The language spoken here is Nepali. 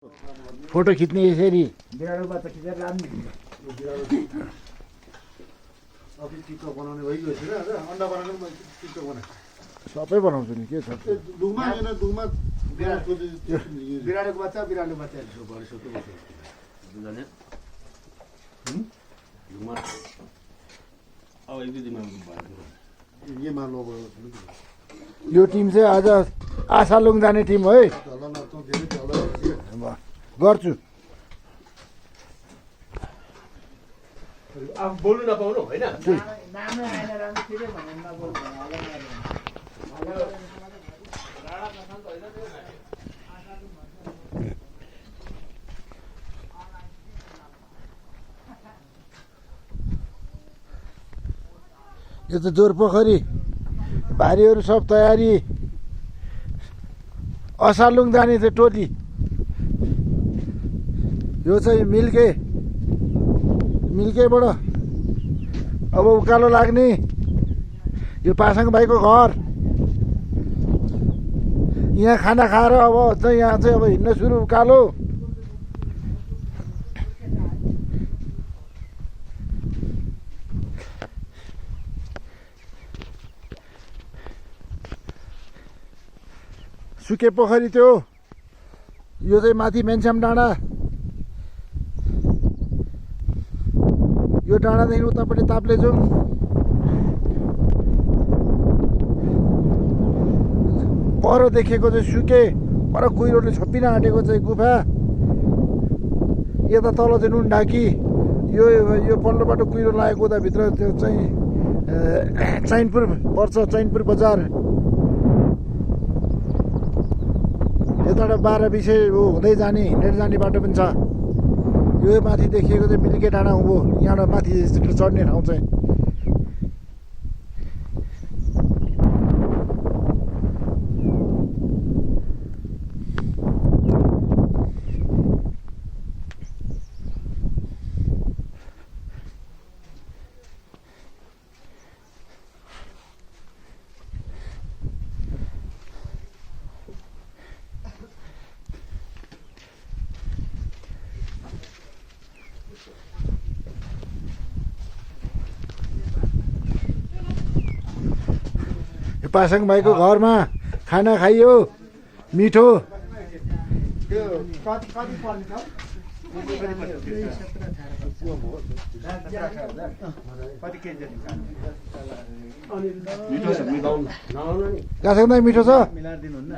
फोटो खिच्ने यसरी बिरालो बच्चा खिचेर लाने टिकटक बनाउने भइगएछ र अन्डा बनाएर म टिकटक बनाएँ सबै बनाउँछु नि के छ दुमा हैन दुमा बिरालोको बच्चा बिरालो बच्चा दुजाने दुमा अब एक दुई दिनमा ये मान लो यो टिम चाहिँ आज आशालुङ जाने टिम है तल नचौ धेरै तल गर्छु आफू बोल्नु नपाउनु होइन नामै आएन राम्रो थिए भनेर नबोल्नु यो त जोरपोखरी भारीहरू सब तयारी असालुङ जाने चाहिँ टोली यो चाहिँ मिल्केबाट अब उकालो लाग्ने यो पासाङ भाइको घर यहाँ खाना खाएर अब चाहिँ यहाँ चाहिँ अब हिँड्न सुरु उकालो सुके पोखरी त्यो यो चाहिँ माथि मेन्साम डाँडा यो डाँडादेखि उतापट्टि ताप्लेजुङ पर देखेको चाहिँ सुके पर कुहिरोले छोपिन आँटेको चाहिँ गुफा यता तल चाहिँ नुन ढाकी यो पल्लो बाटो कुहिरो लागेको उताभित्र त्यो चाहिँ चैनपुर पर्छ चैनपुर बजार यताबाट 12 विषय हुँदै जाने हिँडेर जाने बाटो पनि छ यो माथि देखिएको चाहिँ मिल्के डाँडा हो यहाँबाट माथि चढ्ने ठाउँ चाहिँ पासाङ भाइको घरमा खाना खाइयो मिठो त्यो कति पर्ने छ कति केजी मिठो छ मिलाउनु नलाउनु नि पासाङ दाइ मिठो छ मिलाएर दिनुहुन्न